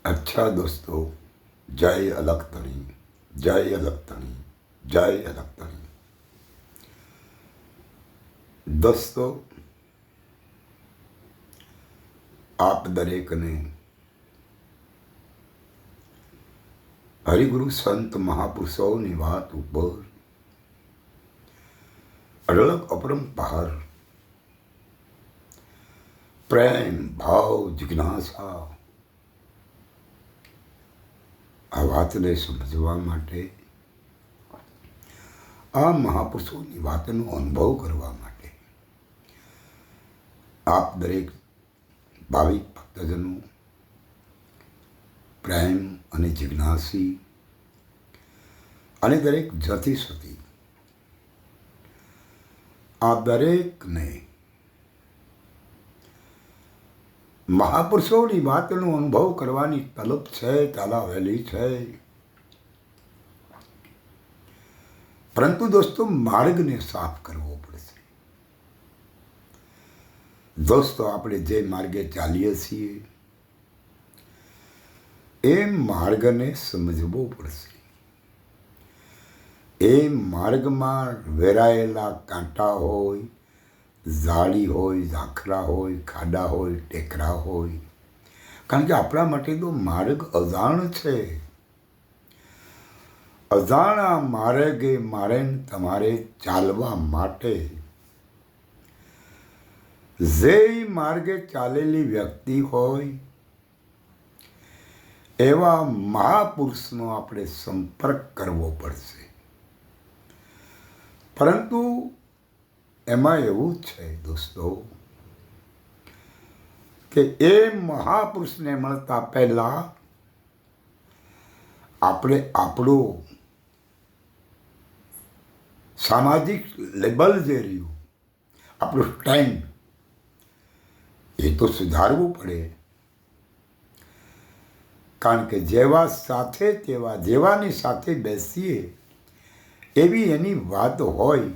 अच्छा दोस्तों, जय अलखतणी, जय अलखतणी, जय अलखतणी। दोस्तों, आप दरेकने हरिगुरु संत महापुरुषोની વાત ઉપર અઢળક અપરંપાર પ્રેમ ભાવ જિજ્ઞાસા આ વાતને સમજવા માટે, આ મહાપુરુષોની વાતનો અનુભવ કરવા માટે આપ દરેક ભાવિક ભક્તજનો પ્રેમ અને જિજ્ઞાસી અને દરેક જતી સતી આ દરેકને મહાપુરુષોની વાતનો અનુભવ કરવાની તલબ છે, તાલાવેલી છે. પરંતુ દોસ્તો, માર્ગને સાફ કરવો પડશે. દોસ્તો, આપણે જે માર્ગે ચાલીએ છીએ એ માર્ગને સમજવો પડશે. એ માર્ગમાં વેરાયેલા કાંટા હોય, ઝાડી હોય, ઝાખરા હોય, ખાડા હોય, ટેકરા હોય. કારણ કે આપણા માટે તો માર્ગ અજાણ છે. અજાણા માર્ગે મારે તમારે ચાલવા માટે જે માર્ગે ચાલેલી વ્યક્તિ હોય એવા મહાપુરુષનો આપણે સંપર્ક કરવો પડશે. પરંતુ એમાં એવું છે દોસ્તો કે એ મહાપુરુષને મળતા પહેલા આપણે આપણું સામાજિક લેબલ જે રહ્યું, આપણું સ્ટેન્ડ, એ તો સુધારવું પડે. કારણ કે જેવા સાથે તેવા, જેવાની સાથે બેસીએ એવી એની વાત હોય,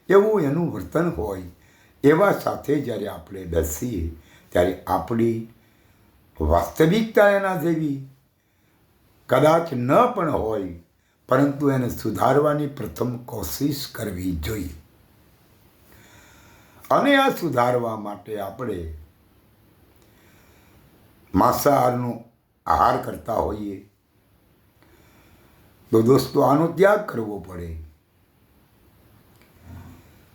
એવું એનું વર્તન હોય, એવા સાથે જ્યારે આપણે બેસીએ ત્યારે આપણી વાસ્તવિકતા એના જેવી કદાચ ન પણ હોય, પરંતુ એને સુધારવાની પ્રથમ કોશિશ કરવી જોઈએ. અને આ સુધારવા માટે આપણે માંસાહારનો આહાર કરતા હોઈએ તો દોસ્તો આનો ત્યાગ કરવો પડે.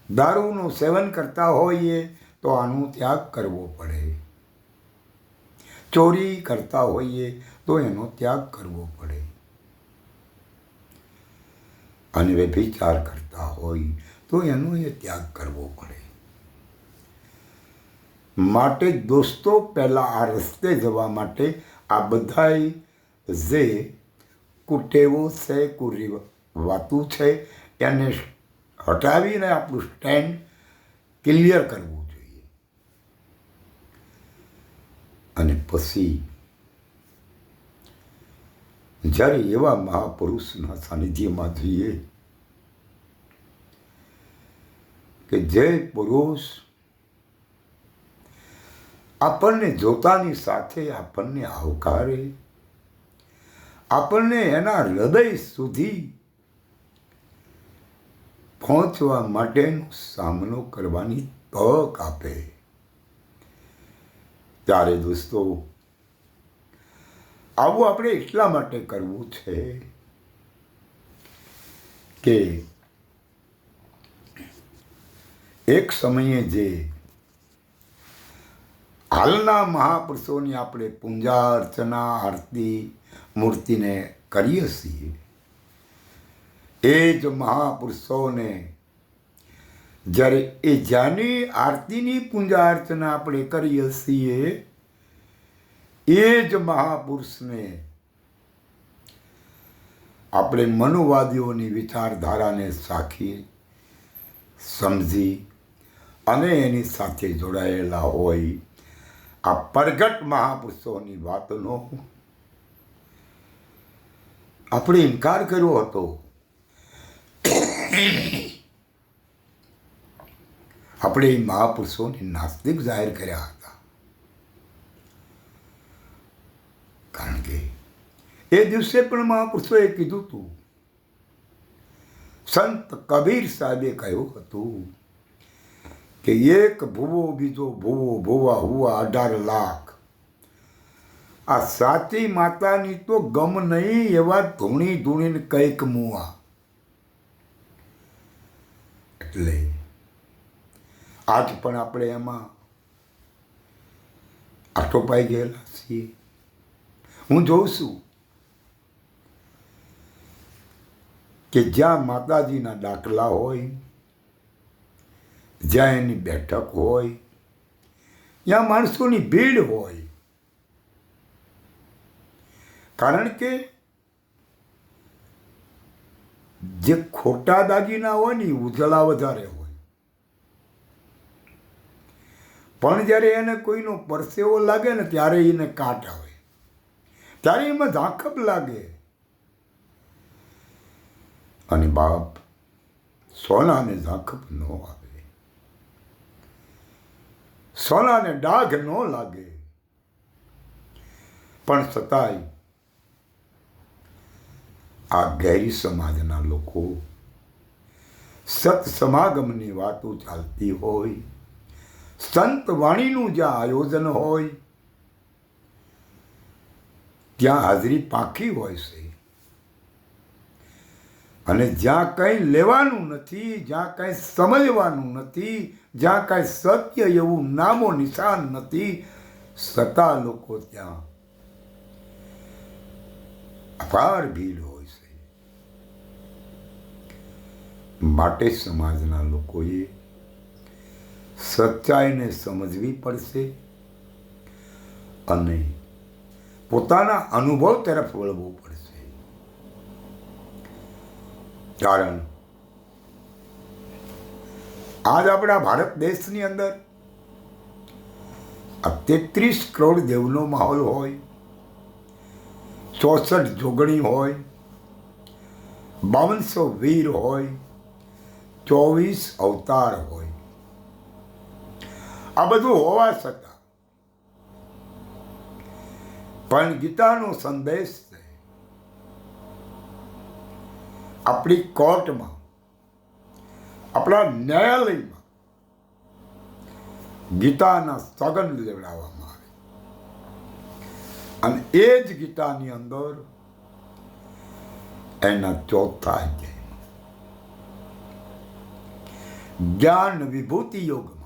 દારૂનું સેવન કરતા હોઈએ તો આનો ત્યાગ કરવો પડે. ચોરી કરતા હોઈએ તો એનો ત્યાગ કરવો પડે. અને વ્યભિચાર કરતા હોય તો એનો એ ત્યાગ કરવો પડે. માટે દોસ્તો, પહેલા આ રસ્તે જવા માટે આ બધાય જે કુટેવો છે, કુરીવાતું છે, એને હટાવીને આપણું સ્ટેન્ડ ક્લિયર કરવું જોઈએ. અને પછી જ્યારે એવા મહાપુરુષના સાનિધ્યમાં જઈએ કે જે પુરુષ આપણને જોતાની સાથે આપણને આવકારે, આપણને એના હૃદય સુધી પહોંચવા માટેનો સામનો કરવાની તક આપે, ત્યારે દોસ્તો આવું આપણે એટલા માટે કરવું છે કે એક સમયે જે હાલના મહાપુરુષોની આપણે પૂજા અર્ચના આરતી મૂર્તિને કરીએ છીએ, એ જ મહાપુરુષોને જ્યારે એ જ્યાંની આરતીની પૂજા અર્ચના આપણે કરીએ છીએ, એ જ મહાપુરુષને આપણે મનુવાદીઓની વિચારધારાને સાખી સમજી અને એની સાથે જોડાયેલા હોય આ પ્રગટ મહાપુરુષોની વાતનો આપણે ઇનકાર કર્યો હતો. આપણે એ મહાપુરુષોને નાસ્તિક જાહેર કર્યા હતા. કારણ કે એ દિવસે પણ મહાપુરુષોએ કીધું હતું, સંત કબીર સાહેબે કહ્યું હતું કે એક ભૂવો બીજો ભૂવો ભૂવા હુવા 18 લાખ. આ સાચી માતાની તો ગમ નહીં, એવા ધૂણી ધૂણીને કંઈક મુવા. એટલે આજ પણ આપણે એમાં આટોપાઈ ગયેલા છીએ. હું જોઉં છું કે જ્યાં માતાજીના દાખલા હોય, જ્યાં એની બેઠક હોય, ત્યાં માણસોની ભીડ હોય. કારણ કે જે ખોટા દાગીના હોય ને ઉજળા વધારે હોય, પણ જ્યારે એને કોઈનો પરસેવો લાગે ને ત્યારે એને કાટ આવે, ત્યારે એમાં ઝાંખપ લાગે. અને બાપ, સોનાને ઝાંખપ ન આવે, સોનાને ડાઘ ન લાગે, પણ છતાંય આ ગેરી સમાજના લોકો સત સમાગમની વાતો ચાલતી હોય, સંત વાણીનું જ્યાં આયોજન હોય ત્યાં હાજરી પાકી હોય છે. અને જ્યાં કંઈ લેવાનું નથી, જ્યાં કંઈ સમજવાનું નથી, જ્યાં કંઈ સત્ય એવું નામો નિશાન નથી, છતાં લોકો ત્યાં અપાર ભીડ હોય છે. માટે સમાજના લોકોએ સચ્ચાઈને સમજવી પડશે અને પોતાના અનુભવ તરફ વળવું પડશે. કારણ આજ આપણા ભારત દેશની અંદર આ 33 કરોડ દેવનો માહોલ હોય, 64 જોગણી હોય, 5200 વીર હોય, 24 અવતાર હોય. આ બધું હોવા છતાં પણ ગીતાનો સંદેશ છે. આપણી કોર્ટમાં, આપણા ન્યાયાલયમાં ગીતાના સગન લેવડાવવામાં આવે અને એ જ ગીતાની અંદર એના ચોથા અધ્યાયમાં જ્ઞાન વિભૂતિ યોગમાં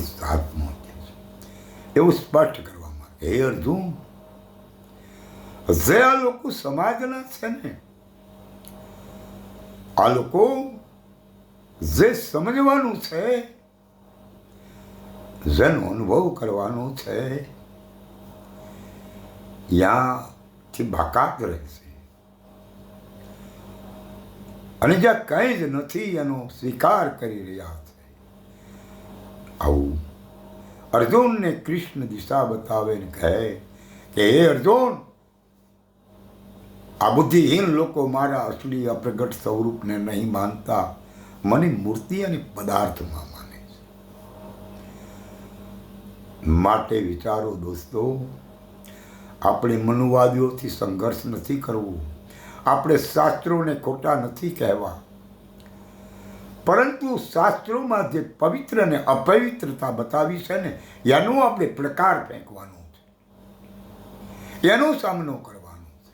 સાતમો એવું સ્પષ્ટ કરવામાં, હે અર્જુન, જે આ લોકો સમાજના છે ને, આ લોકો જે સમજવાનું છે, જેનો અનુભવ કરવાનો છે, ત્યાંથી બાકાત રહેશે. અને જ્યાં કંઈ જ નથી એનો સ્વીકાર કરી રહ્યા છે. આવું અર્જુનને કૃષ્ણ દિશા બતાવે ને કહે કે હે અર્જુન, આ બુદ્ધિહીન લોકો મારા અસલી અપ્રગટ સ્વરૂપને નહીં માનતા, મને મૂર્તિ અને પદાર્થમાં માને છે. માટે વિચારો દોસ્તો, આપણે મનુવાદીઓથી સંઘર્ષ નથી કરવું, આપણે શાસ્ત્રોને ખોટા નથી કહેવા, પરંતુ શાસ્ત્રોમાં જે પવિત્ર અને અપવિત્રતા બતાવી છે ને, એનો આપણે પ્રકાર ફેંકવાનો છે, એનો સામનો કરવાનો છે,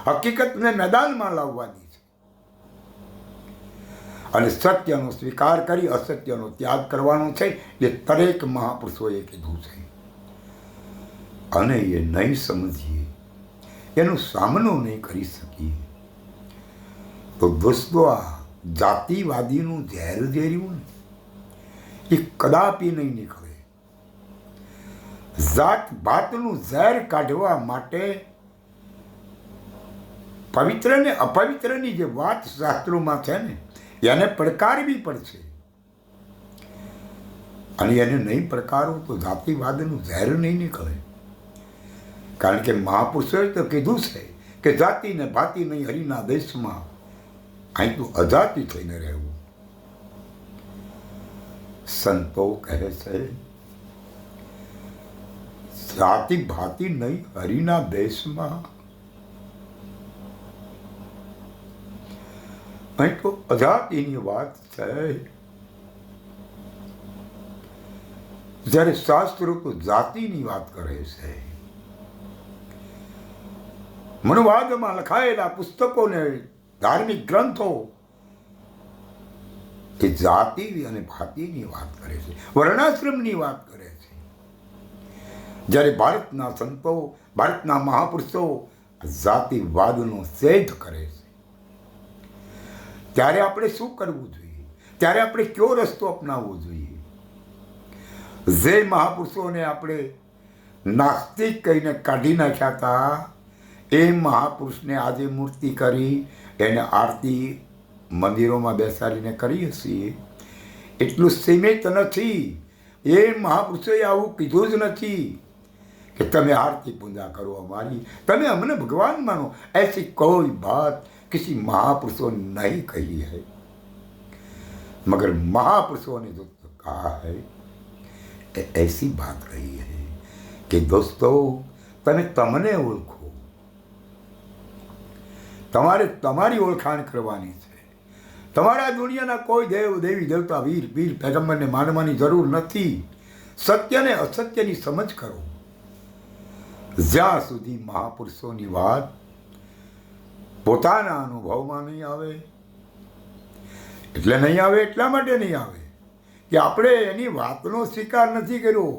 હકીકતને મેદાનમાં લાવવાની છે અને સત્યનો સ્વીકાર કરી અસત્યનો ત્યાગ કરવાનો છે. એ દરેક મહાપુરુષોએ કીધું છે. અને એ નહીં સમજીએ, એનો સામનો નહીં કરી શકીએ તો દોસ્તો, આ જાતિવાદીનું ઝેર ઝેર્યું ને એ કદાપી નહીં નીકળે. જાત ભાતનું ઝેર કાઢવા માટે પવિત્ર ને અપવિત્રની જે વાત શાસ્ત્રોમાં છે ને, એને પડકારવી પડશે. અને એને નહીં પડકારો તો જાતિવાદનું ઝેર નહીં નીકળે. કારણ કે મહાપુરુષોએ તો કીધું છે કે જાતિ ને ભાતિ નહીં હરિના દેશમાં, અહીં તો અજાતિ થઈને રહેવું. સંતો કહે છે જાતિ ભાતિ નહીં હરિના દેશમાં. અહીં તો અજાતિની વાત છે, જ્યારે શાસ્ત્રો તો જાતિની વાત કરે છે. મનુવાદમાં લખાયેલા પુસ્તકોને ધાર્મિક ગ્રંથો એ જાતિ અને ભાતિની વાત કરે છે, વર્ણાશ્રમની વાત કરે છે. જ્યારે ભારતના સંતો, ભારતના મહાપુરુષો જાતિવાદનો છેદ કરે છે, ત્યારે આપણે શું કરવું જોઈએ? ત્યારે આપણે કયો રસ્તો અપનાવવો જોઈએ? જે મહાપુરુષોને આપણે નાસ્તિક કહીને કાઢી નાખ્યા હતા, એ મહાપુરુષને આજે મૂર્તિ કરી એને આરતી મંદિરોમાં બેસાડીને કરીએ છીએ. એટલું સીમિત નથી. એ મહાપુરુષોએ આવું કીધું જ નથી કે તમે આરતી પૂજા કરો અમારી, તમે અમને ભગવાન માનો. ऐसी कोई बात किसी महापुरुषों ने नहीं कही है, मगर महापुरुषों ने जो कहा है ऐसी बात कही है कि दोस्तों તમે તમને ઓળખો, તમારે તમારી ઓળખાણ કરવાની છે. તમારા દુનિયાના કોઈ દેવ દેવી દેવતા વીર પીર પેગમ્બરને માનવાની જરૂર નથી. સત્યને અસત્યની સમજ કરો. જ્યાં સુધી મહાપુરુષોની વાત પોતાના અનુભવમાં નહીં આવે, એટલે નહીં આવે, એટલા માટે નહીં આવે કે આપણે એની વાતનો સ્વીકાર નથી કર્યો.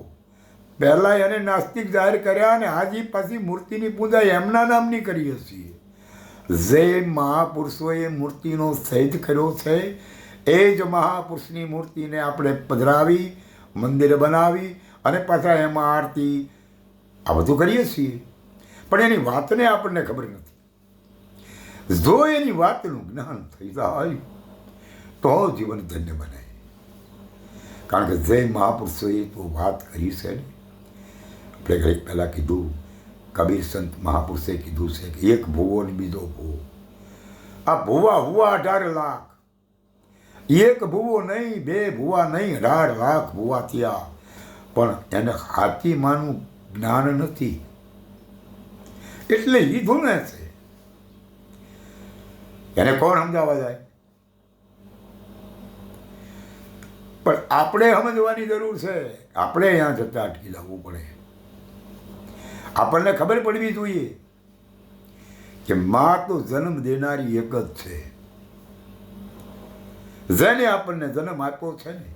પહેલાં એને નાસ્તિક જાહેર કર્યા અને આજે પાછી મૂર્તિની પૂજા એમના નામની કરીએ છીએ. જે મહાપુરુષોએ મૂર્તિનો છેદ કર્યો છે એ જ મહાપુરુષની મૂર્તિને આપણે પધરાવી, મંદિર બનાવી અને પાછા એમાં આરતી આ બધું કરીએ છીએ. પણ એની વાતને આપણને ખબર નથી. જો એની વાતનું જ્ઞાન થઈ જાય તો જીવન ધન્ય બને. કારણ કે જે મહાપુરુષોએ તો વાત કરી છે ને, આપણે ઘડીક પહેલાં કીધું, કબીર સંત મહાપુરુષે કીધું છે કે એક ભૂવો ને બીજો ભૂવો. આ ભૂવા હુવા 18 લાખ. એક ભૂવો નહીં, બે ભૂવા નહીં, 18 લાખ ભૂવા થયા, પણ એને હાથીમાંનું જ્ઞાન નથી. એટલે લીધું ને છે. એને કોણ સમજાવવા જાય? પણ આપણે સમજવાની જરૂર છે. આપણે અહીંયા જતાં અટકી જવું પડે. આપણને ખબર પડવી જોઈએ કે માં તો જન્મ દેનારી એક જ છે. જેને આપણને જન્મ આપ્યો છે ને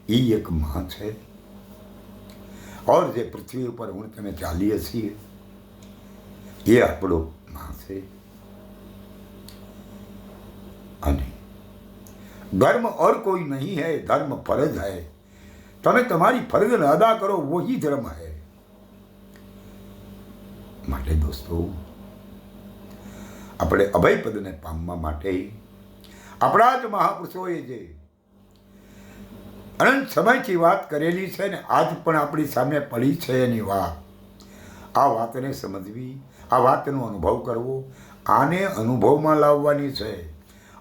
એ એક માં છે. ઓર જે પૃથ્વી ઉપર હું તમે ચાલીએ છીએ એ આપણો માં છે. અને धर्म और कोई नहीं है, धर्म फर्ज है. તમે તમારી ફરજને અદા કરો, વહી ધર્મ है. માટે દોસ્તો, આપણે અભયપદને પામવા માટે આપણા જ મહાપુરુષોએ જે અનંત સમયથી વાત કરેલી છે ને, આજ પણ આપણી સામે પડી છે એની વાત, આ વાતને સમજવી, આ વાતનો અનુભવ કરવો, આને અનુભવમાં લાવવાની છે.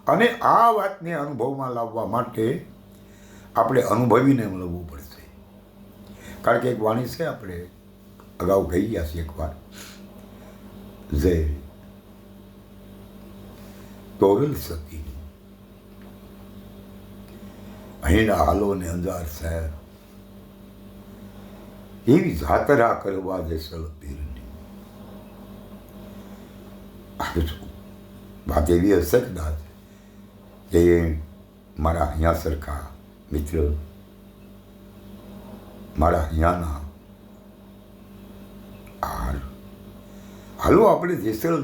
અને આ વાતને અનુભવમાં લાવવા માટે આપણે અનુભવીને મળવું પડશે. કારણ કે એક વાણી છે, આપણે અગાઉ કહી ગયા છીએ એકવાર, જે તોરલ સતી અહીંના હાલો ને અંજાર શહેર એવી જાતરા કરવા જેસલ પીરની. વાત એવી હશે કદાચ કે મારા અહીંયા સરખા મિત્ર, મારા અહીંયાના હાલો આપણે જેસલ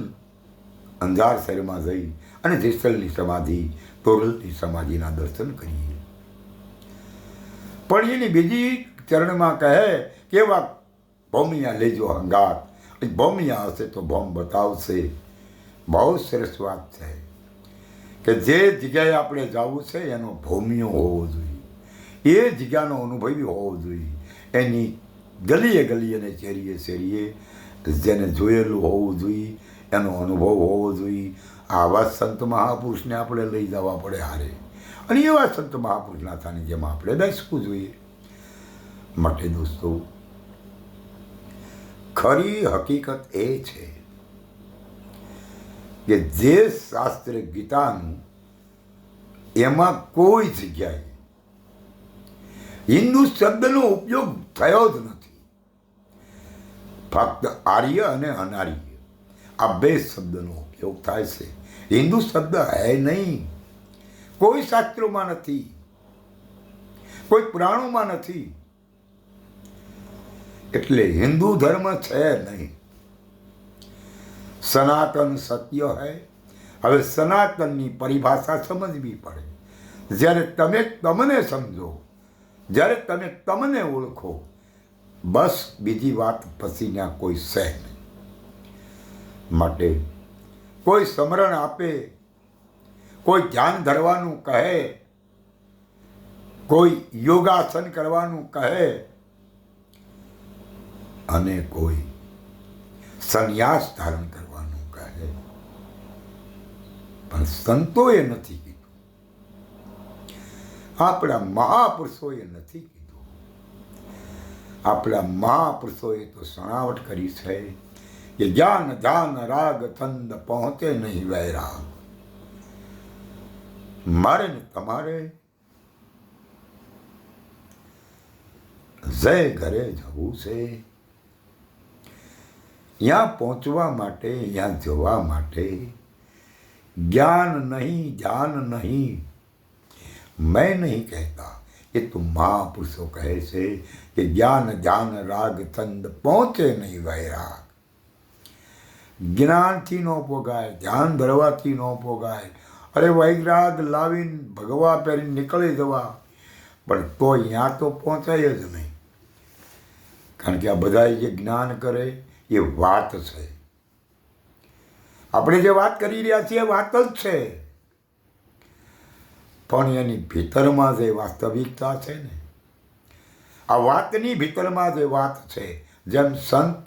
અંજાર શહેરમાં જઈ અને જેસલની સમાધિ, તોરલની સમાધિના દર્શન કરીએ. પણ એની બીજી ચરણમાં કહે કે એવા ભૌમિયા લેજો હંગાત. ભૌમિયા હશે તો ભૌમ બતાવશે. બહુ સરસ વાત છે કે જે જગ્યાએ આપણે જવું છે એનો ભૌમિયો હોવો જોઈએ, એ જગ્યાનો અનુભવી હોવો જોઈએ. એની ગલીએ ગલીએ અને શેરીએ શેરીએ જેને જોયેલું હોવું જોઈએ, એનો અનુભવ હોવો જોઈએ. આવા સંત મહાપુરુષને આપણે લઈ જવા પડે હારે. અને એવા સંત મહાપુરુષના સાનિધ્યમાં આપણે બેસવું જોઈએ. માટે દોસ્તો, ખરી હકીકત એ છે કે જે શાસ્ત્ર ગીતાનું એમાં કોઈ જગ્યાએ હિન્દુ શબ્દનો ઉપયોગ થયો જ નથી. ફક્ત આર્ય અને અનાર્ય આ બે શબ્દનો ઉપયોગ થાય છે. હિન્દુ શબ્દ હે નહીં, કોઈ શાસ્ત્રોમાં નથી, કોઈ પુરાણોમાં નથી. એટલે હિન્દુ ધર્મ છે નહીં, સનાતન સત્ય હૈ. હવે સનાતનની પરિભાષા સમજવી પડે. જ્યારે તમે તમને સમજો, જ્યારે તમે તમને ઓળખો, બસ બીજી વાત પછી ત્યાં કોઈ છે નહીં. માટે કોઈ સમરણ આપે, કોઈ ધ્યાન ધરવાનું કહે, કોઈ યોગાસન કરવાનું કહે અને કોઈ સંન્યાસ ધારણ કરવાનું કહે, પણ સંતોએ નથી કીધું, આપણા મહાપુરુષોએ નથી કીધું. આપણા મહાપુરુષોએ તો સણાવટ કરી છે કે જ્ઞાન ધ્યાન રાગ છંદ પહોંચે નહીં વૈરાગ. મારે ને તમારે જય ઘરે જવું છે. ત્યાં પહોંચવા માટે, ત્યાં જવા માટે જ્ઞાન નહીં, ધ્યાન નહીં, મેં નહીં કહેતા, એ તો મહાપુરુષો કહે છે કે જ્ઞાન ધ્યાન રાગ છંદ પહોંચે નહીં વૈરાગ. જ્ઞાનથી ન પોગાય, ધ્યાન ધરવાથી ન પોગાય. અરે વૈરાગ લાવીને ભગવા પહેરીને નીકળી જવા, પણ તો અહીંયા તો પહોંચાય જ નહીં. કારણ કે આ બધા જે જ્ઞાન કરે એ વાત છે. આપણે જે વાત કરી રહ્યા છીએ વાત જ છે, પણ એની ભીતરમાં જે વાસ્તવિકતા છે ને, આ વાતની ભીતરમાં જે વાત છે, જેમ સંત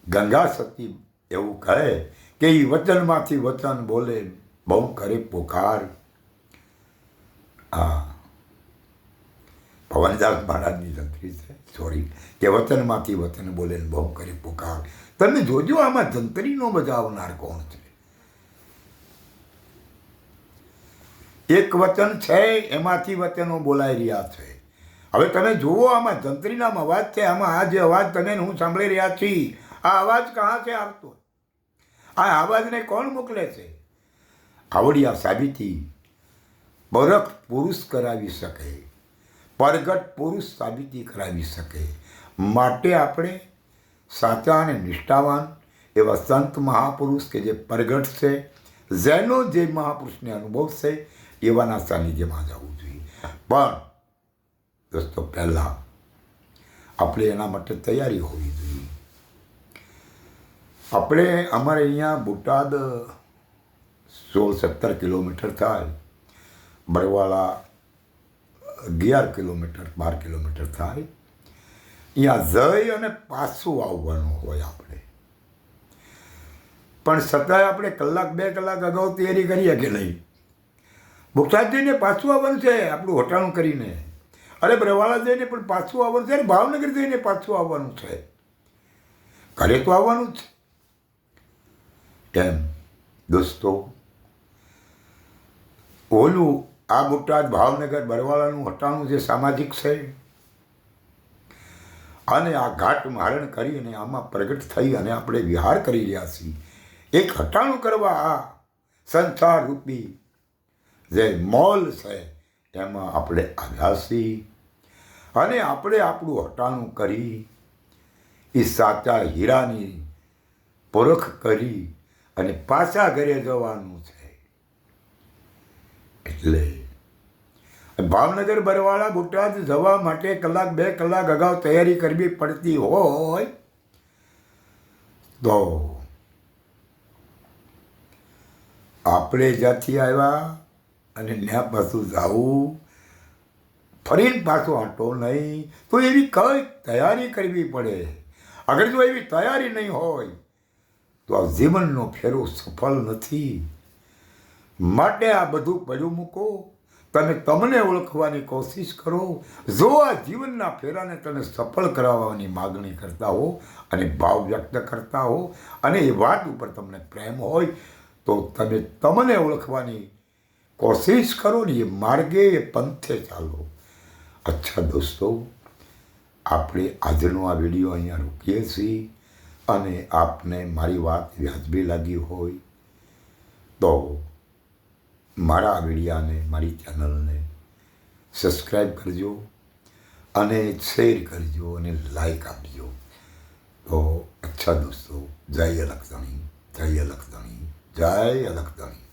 ગંગા સતી એવું કહે કે એ વચનમાંથી વચન બોલે, બહુ કરે પુકાર. હા, ભવનદાસ મહારાજની જંત્રી છે, સોરી, કે વચનમાંથી વચન બોલે ને બહુ કરી પુકાર. તમે જોજો આમાં જંત્રીનો બજાવનાર કોણ છે. એક વચન છે, એમાંથી વચનો બોલાઈ રહ્યા છે. હવે તમે જુઓ, આમાં જંત્રીના અવાજ છે. આમાં આ જે અવાજ તમે હું સાંભળી રહ્યા છીએ, આ અવાજ કહાં છે આવતો? આ અવાજને કોણ મોકલે છે? આવડિયા સાબિતી પરખ પુરુષ કરાવી શકે, પરગટ પુરુષ સાબિતી કરાવી શકે. માટે આપણે સાચા અને નિષ્ઠાવાન એવા સંત મહાપુરુષ કે જે પરગટ છે, જેનો જે મહાપુરુષને અનુભવ છે, એવાના સાનિધ્યમાં જવું જોઈએ. પણ દોસ્તો, પહેલાં આપણે એના માટે તૈયારી હોવી જોઈએ. આપણે અમારે અહીંયા બોટાદ 16-17 કિલોમીટર થાય, બરવાળા 11 કિલોમીટર 12 કિલોમીટર થાય. અહીંયા જઈ અને પાછું આવવાનું હોય આપણે. પણ છતાંય આપણે કલાક 2 કલાક અગાઉ તૈયારી કરીએ કે નહીં? બોટાદ જઈને પાછું આવવાનું છે, આપણું હોટાણું કરીને. અરે બરવાળા જઈને પણ પાછું આવવાનું છે, ભાવનગર જઈને પાછું આવવાનું છે. ઘરે તો આવવાનું જ છે. એમ દોસ્તો, ઓલું આ બોટાદ ભાવનગર બરવાળાનું હટાણું જે સામાજિક છે, અને આ ઘાટ મારણ કરી અને આમાં પ્રગટ થઈ અને આપણે વિહાર કરી રહ્યા છીએ. એક હટાણું કરવા આ સંસાર રૂપી જે મોલ છે એમાં આપણે આવ્યા છીએ. અને આપણે આપણું હટાણું કરી એ સાચા હીરાની પરખ કરી અને પાછા ઘરે જવાનું છે. એટલે ભાવનગર બરવાળા બોટાદ જવા માટે કલાક 2 કલાક અગાઉ તૈયારી કરવી પડતી હોય તો આપણે જ્યાંથી આવ્યા અને ત્યાં પાછું જવું, ફરીને પાછું આંટો નહીં, તો એવી કઈ તૈયારી કરવી પડે. અગર જો એવી તૈયારી નહીં હોય તો આ જીવનનો ફેરો સફળ નથી. માટે આ બધું પડ્યું મૂકો, તમે તમને ઓળખવાની કોશિશ કરો. જો આ જીવનના ફેરાને તમે સફળ કરાવવાની માગણી કરતા હો અને ભાવ વ્યક્ત કરતા હો અને એ વાત ઉપર તમને પ્રેમ હોય તો તમે તમને ઓળખવાની કોશિશ કરો ને એ માર્ગે એ પંથે ચાલો. અચ્છા દોસ્તો, આપણે આજનો આ વિડીયો અહીંયા રોકીએ છીએ અને આપને મારી વાત વ્યાજબી લાગી હોય તો મારા આ વિડીયાને, મારી ચેનલને સબસ્ક્રાઈબ કરજો અને શેર કરજો અને લાઈક આપજો. તો અચ્છા દોસ્તો, જય અલખધણી, જય અલખધણી, જય અલખધણી.